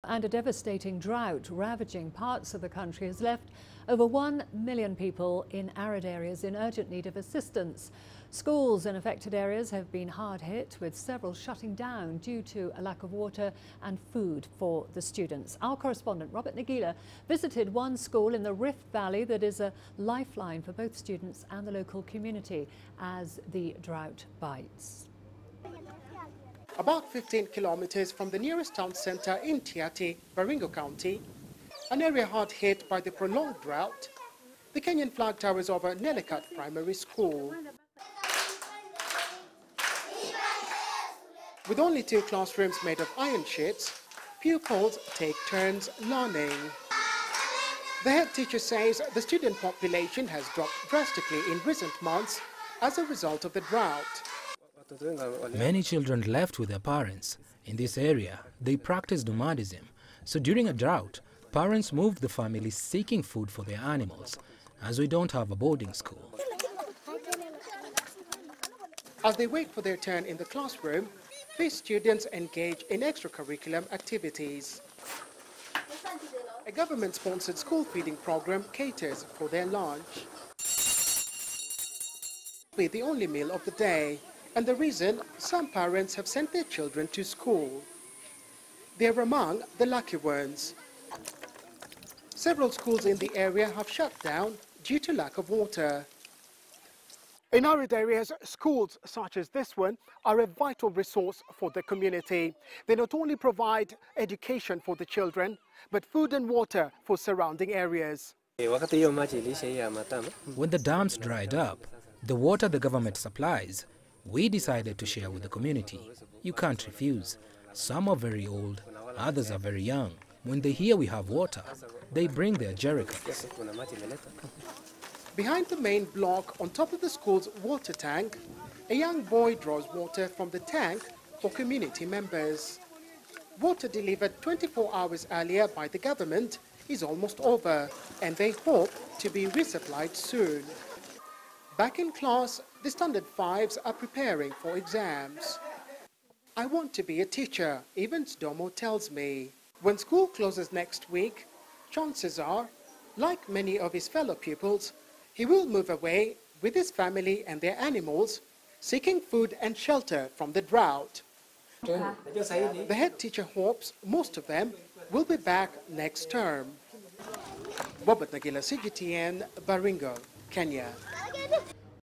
And a devastating drought ravaging parts of the country has left over 1 million people in arid areas in urgent need of assistance. Schools in affected areas have been hard hit, with several shutting down due to a lack of water and food for the students. Our correspondent Robert Nagila visited one school in the Rift Valley that is a lifeline for both students and the local community as the drought bites. About 15 kilometers from the nearest town centre in Tiati, Baringo County, an area hard hit by the prolonged drought, the Kenyan flag towers over Nelikat Primary School. With only 2 classrooms made of iron sheets, pupils take turns learning. The head teacher says the student population has dropped drastically in recent months as a result of the drought. Many children left with their parents. In this area, they practice nomadism. So during a drought, parents moved the family seeking food for their animals, as we don't have a boarding school. As they wait for their turn in the classroom, these students engage in extracurricular activities. A government-sponsored school feeding program caters for their lunch. Be the only meal of the day, and the reason some parents have sent their children to school. They're among the lucky ones. Several schools in the area have shut down due to lack of water. In arid areas, schools such as this one are a vital resource for the community. They not only provide education for the children, but food and water for surrounding areas. When the dams dried up, the water the government supplies, we decided to share with the community. You can't refuse. Some are very old, others are very young. When they hear we have water, they bring their jerrycans. Behind the main block, on top of the school's water tank, a young boy draws water from the tank for community members. Water delivered 24 hours earlier by the government is almost over, and they hope to be resupplied soon. Back in class, the Standard 5s are preparing for exams. I want to be a teacher, Evans Domo tells me. When school closes next week, chances are, like many of his fellow pupils, he will move away with his family and their animals, seeking food and shelter from the drought. The head teacher hopes most of them will be back next term. Robert Nagila, CGTN, Baringo, Kenya.